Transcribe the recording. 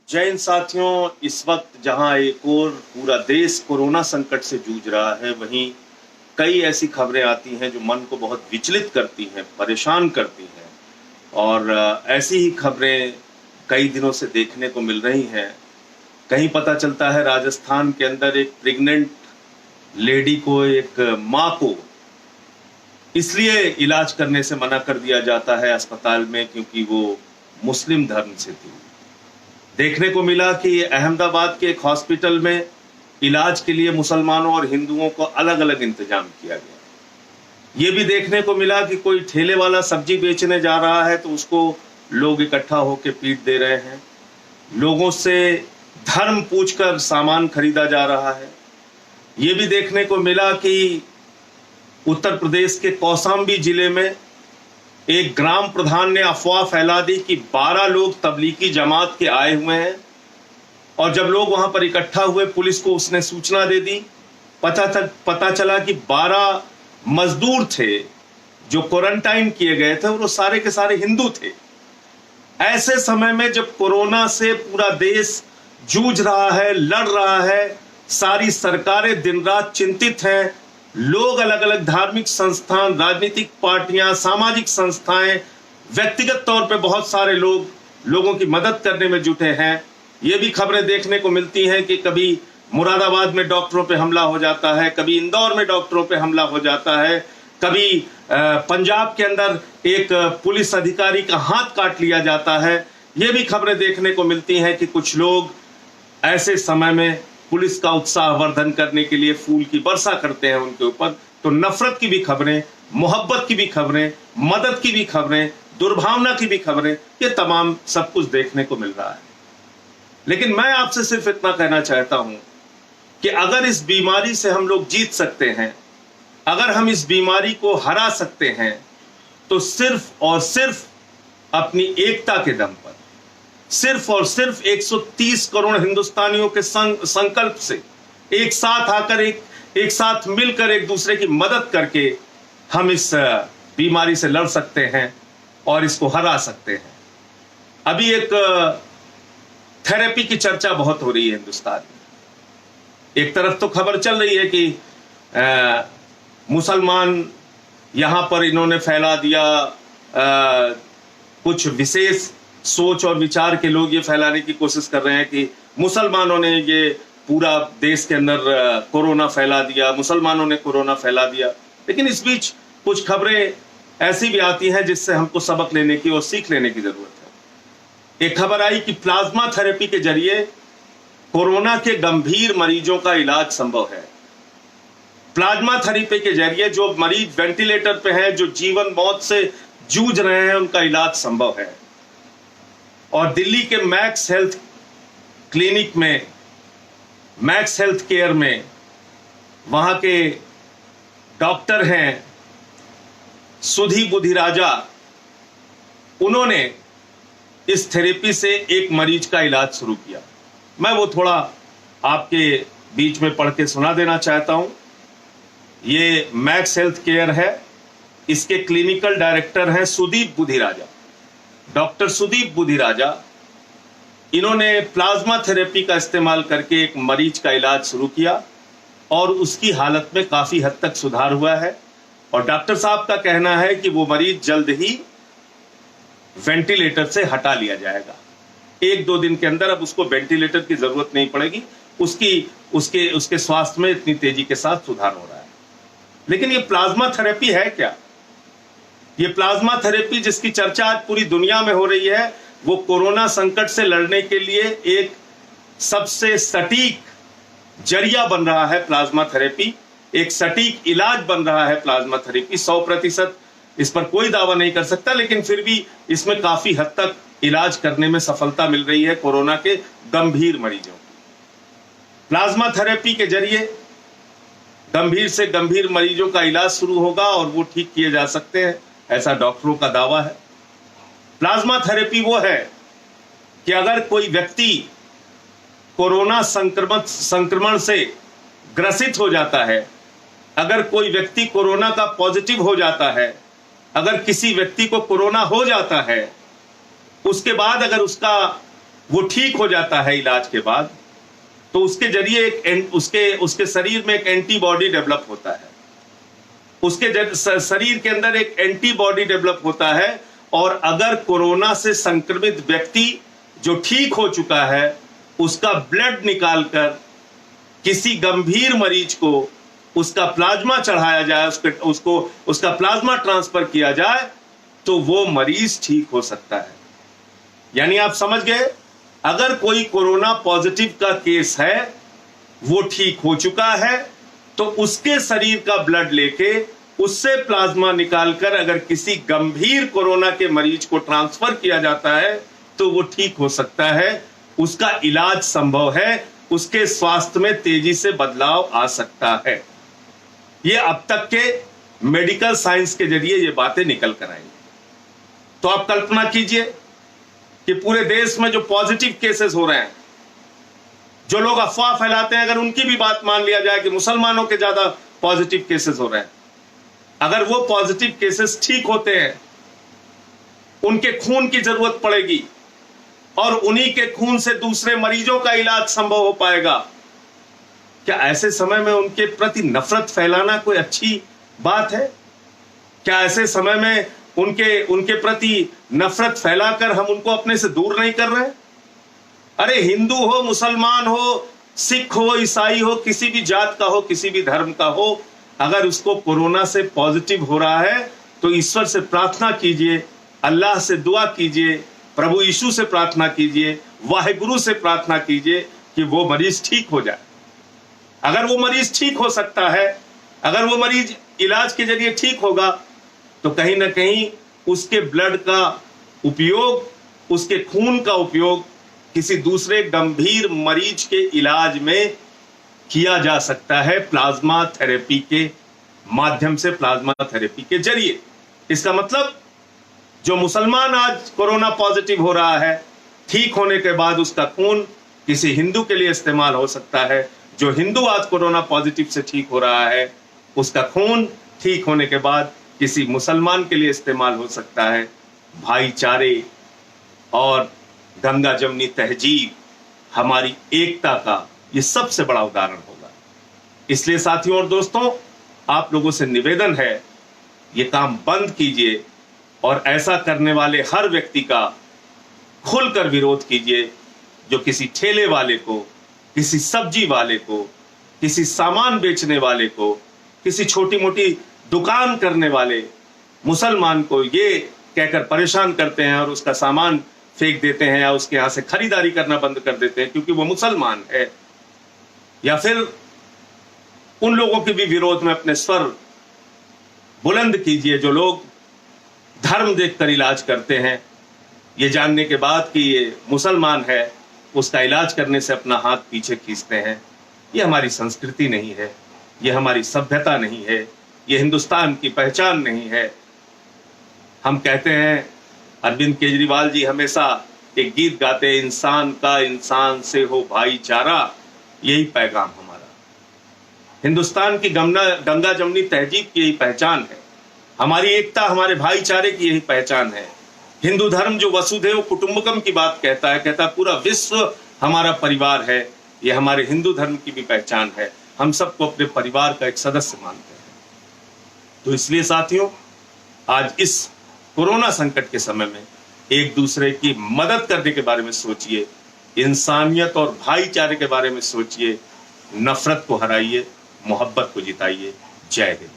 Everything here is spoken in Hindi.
जय हिंद साथियों, इस वक्त जहां एक और पूरा देश कोरोना संकट से जूझ रहा है, वहीं कई ऐसी खबरें आती हैं जो मन को बहुत विचलित करती हैं, परेशान करती हैं। और ऐसी ही खबरें कई दिनों से देखने को मिल रही हैं। कहीं पता चलता है राजस्थान के अंदर एक प्रेग्नेंट लेडी को, एक माँ को इसलिए इलाज करने से मना कर दिया जाता है अस्पताल में क्योंकि वो मुस्लिम धर्म से थी। देखने को मिला कि अहमदाबाद के एक हॉस्पिटल में इलाज के लिए मुसलमानों और हिंदुओं को अलग अलग इंतजाम किया गया। ये भी देखने को मिला कि कोई ठेले वाला सब्जी बेचने जा रहा है तो उसको लोग इकट्ठा होकर पीट दे रहे हैं। लोगों से धर्म पूछकर सामान खरीदा जा रहा है। ये भी देखने को मिला कि उत्तर प्रदेश के कौशाम्बी जिले में एक ग्राम प्रधान ने अफवाह फैला दी कि 12 लोग तबलीगी जमात के आए हुए हैं, और जब लोग वहां पर इकट्ठा हुए पुलिस को उसने सूचना दे दी। पता चला कि 12 मजदूर थे जो क्वारंटाइन किए गए थे और वो सारे के सारे हिंदू थे। ऐसे समय में जब कोरोना से पूरा देश जूझ रहा है, लड़ रहा है, सारी सरकारें दिन रात चिंतित हैं, लोग अलग अलग धार्मिक संस्थान, राजनीतिक पार्टियां, सामाजिक संस्थाएं, व्यक्तिगत तौर पे बहुत सारे लोगों की मदद करने में जुटे हैं। ये भी खबरें देखने को मिलती हैं कि कभी मुरादाबाद में डॉक्टरों पे हमला हो जाता है, कभी इंदौर में डॉक्टरों पे हमला हो जाता है, कभी पंजाब के अंदर एक पुलिस अधिकारी का हाथ काट लिया जाता है। ये भी खबरें देखने को मिलती हैं कि कुछ लोग ऐसे समय में पुलिस का उत्साहवर्धन करने के लिए फूल की वर्षा करते हैं उनके ऊपर। तो नफरत की भी खबरें, मोहब्बत की भी खबरें, मदद की भी खबरें, दुर्भावना की भी खबरें, ये तमाम सब कुछ देखने को मिल रहा है। लेकिन मैं आपसे सिर्फ इतना कहना चाहता हूं कि अगर इस बीमारी से हम लोग जीत सकते हैं, अगर हम इस बीमारी को हरा सकते हैं, तो सिर्फ और सिर्फ अपनी एकता के दम पर, सिर्फ और सिर्फ 130 करोड़ हिंदुस्तानियों के संकल्प से, एक साथ आकर, एक साथ मिलकर, एक दूसरे की मदद करके हम इस बीमारी से लड़ सकते हैं और इसको हरा सकते हैं। अभी एक थेरेपी की चर्चा बहुत हो रही है हिंदुस्तान में। एक तरफ तो खबर चल रही है कि मुसलमान यहां पर इन्होंने फैला दिया, कुछ विशेष सोच और विचार के लोग ये फैलाने की कोशिश कर रहे हैं कि मुसलमानों ने ये पूरा देश के अंदर कोरोना फैला दिया, मुसलमानों ने कोरोना फैला दिया। लेकिन इस बीच कुछ खबरें ऐसी भी आती हैं जिससे हमको सबक लेने की और सीख लेने की जरूरत है। एक खबर आई कि प्लाज्मा थेरेपी के जरिए कोरोना के गंभीर मरीजों का इलाज संभव है। प्लाज्मा थेरेपी के जरिए जो मरीज वेंटिलेटर पे हैं, जो जीवन मौत से जूझ रहे हैं, उनका इलाज संभव है। और दिल्ली के मैक्स हेल्थ क्लिनिक में, मैक्स हेल्थ केयर में, वहां के डॉक्टर हैं सुधी बुधिराजा, उन्होंने इस थेरेपी से एक मरीज का इलाज शुरू किया। मैं वो थोड़ा आपके बीच में पढ़ के सुना देना चाहता हूं। ये मैक्स हेल्थ केयर है, इसके क्लिनिकल डायरेक्टर हैं सुदीप बुधिराजा, डॉक्टर सुदीप बुधिराजा। इन्होंने प्लाज्मा थेरेपी का इस्तेमाल करके एक मरीज का इलाज शुरू किया और उसकी हालत में काफी हद तक सुधार हुआ है। और डॉक्टर साहब का कहना है कि वो मरीज जल्द ही वेंटिलेटर से हटा लिया जाएगा। 1-2 दिन के अंदर अब उसको वेंटिलेटर की जरूरत नहीं पड़ेगी। उसके स्वास्थ्य में इतनी तेजी के साथ सुधार हो रहा है। लेकिन ये प्लाज्मा थेरेपी है क्या? ये प्लाज्मा थेरेपी जिसकी चर्चा आज पूरी दुनिया में हो रही है, वो कोरोना संकट से लड़ने के लिए एक सबसे सटीक जरिया बन रहा है। प्लाज्मा थेरेपी एक सटीक इलाज बन रहा है। प्लाज्मा थेरेपी 100% इस पर कोई दावा नहीं कर सकता, लेकिन फिर भी इसमें काफी हद तक इलाज करने में सफलता मिल रही है कोरोना के गंभीर मरीजों की। प्लाज्मा थेरेपी के जरिए गंभीर से गंभीर मरीजों का इलाज शुरू होगा और वो ठीक किए जा सकते हैं, ऐसा डॉक्टरों का दावा है। प्लाज्मा थेरेपी वो है कि अगर कोई व्यक्ति कोरोना संक्रमण से ग्रसित हो जाता है, अगर कोई व्यक्ति कोरोना का पॉजिटिव हो जाता है, अगर किसी व्यक्ति को कोरोना हो जाता है, उसके बाद अगर उसका वो ठीक हो जाता है इलाज के बाद, तो उसके जरिए उसके शरीर में एक एंटीबॉडी डेवलप होता है, उसके शरीर के अंदर एक एंटीबॉडी डेवलप होता है। और अगर कोरोना से संक्रमित व्यक्ति जो ठीक हो चुका है उसका ब्लड निकालकर किसी गंभीर मरीज को उसका प्लाज्मा चढ़ाया जाए, उसका प्लाज्मा ट्रांसफर किया जाए, तो वो मरीज ठीक हो सकता है। यानी आप समझ गए, अगर कोई कोरोना पॉजिटिव का केस है, वो ठीक हो चुका है, तो उसके शरीर का ब्लड लेके उससे प्लाज्मा निकालकर अगर किसी गंभीर कोरोना के मरीज को ट्रांसफर किया जाता है तो वो ठीक हो सकता है, उसका इलाज संभव है, उसके स्वास्थ्य में तेजी से बदलाव आ सकता है। ये अब तक के मेडिकल साइंस के जरिए ये बातें निकल कर आई। तो आप कल्पना कीजिए कि पूरे देश में जो पॉजिटिव केसेस हो रहे हैं, जो लोग अफवाह फैलाते हैं, अगर उनकी भी बात मान लिया जाए कि मुसलमानों के ज्यादा पॉजिटिव केसेस हो रहे हैं, अगर वो पॉजिटिव केसेस ठीक होते हैं, उनके खून की जरूरत पड़ेगी और उन्हीं के खून से दूसरे मरीजों का इलाज संभव हो पाएगा, क्या ऐसे समय में उनके प्रति नफरत फैलाना कोई अच्छी बात है? क्या ऐसे समय में उनके प्रति नफरत फैलाकर हम उनको अपने से दूर नहीं कर रहे? अरे हिंदू हो, मुसलमान हो, सिख हो, ईसाई हो, किसी भी जात का हो, किसी भी धर्म का हो, अगर उसको कोरोना से पॉजिटिव हो रहा है तो ईश्वर से प्रार्थना कीजिए, अल्लाह से दुआ कीजिए, प्रभु यीशु से प्रार्थना कीजिए, वाहिगुरु से प्रार्थना कीजिए कि वो मरीज ठीक हो जाए। अगर वो मरीज ठीक हो सकता है, अगर वो मरीज इलाज के जरिए ठीक होगा, तो कहीं ना कहीं उसके ब्लड का उपयोग, उसके खून का उपयोग किसी दूसरे गंभीर मरीज के इलाज में किया जा सकता है, प्लाज्मा थेरेपी के माध्यम से, प्लाज्मा थेरेपी के जरिए। इसका मतलब जो मुसलमान आज कोरोना पॉजिटिव हो रहा है, ठीक होने के बाद उसका खून किसी हिंदू के लिए इस्तेमाल हो सकता है। जो हिंदू आज कोरोना पॉजिटिव से ठीक हो रहा है, उसका खून ठीक होने के बाद किसी मुसलमान के लिए इस्तेमाल हो सकता है। भाईचारे और गंगा जमनी तहजीब, हमारी एकता का ये सबसे बड़ा उदाहरण होगा। इसलिए साथियों और दोस्तों, आप लोगों से निवेदन है, ये काम बंद कीजिए और ऐसा करने वाले हर व्यक्ति का खुलकर विरोध कीजिए जो किसी ठेले वाले को, किसी सब्जी वाले को, किसी सामान बेचने वाले को, किसी छोटी मोटी दुकान करने वाले मुसलमान को ये कहकर परेशान करते हैं और उसका सामान फेंक देते हैं या उसके यहां से खरीदारी करना बंद कर देते हैं क्योंकि वो मुसलमान है। या फिर उन लोगों के भी विरोध में अपने स्वर बुलंद कीजिए जो लोग धर्म देखकर इलाज करते हैं, ये जानने के बाद कि ये मुसलमान है, उसका इलाज करने से अपना हाथ पीछे खींचते हैं। ये हमारी संस्कृति नहीं है, ये हमारी सभ्यता नहीं है, ये हिंदुस्तान की पहचान नहीं है। हम कहते हैं, अरविंद केजरीवाल जी हमेशा एक गीत गाते हैं, इंसान का इंसान से हो भाईचारा, यही पैगाम हमारा। हिंदुस्तान की गंगा जमनी तहजीब की यही पहचान है, हमारी एकता, हमारे भाईचारे की यही पहचान है। हिंदू धर्म जो वसुधैव कुटुंबकम की बात कहता है पूरा विश्व हमारा परिवार है, ये हमारे हिंदू धर्म की भी पहचान है। हम सबको अपने परिवार का एक सदस्य मानते हैं। तो इसलिए साथियों, आज इस कोरोना संकट के समय में एक दूसरे की मदद करने के बारे में सोचिए, इंसानियत और भाईचारे के बारे में सोचिए, नफरत को हराइए, मोहब्बत को जिताइए। जय हिंद।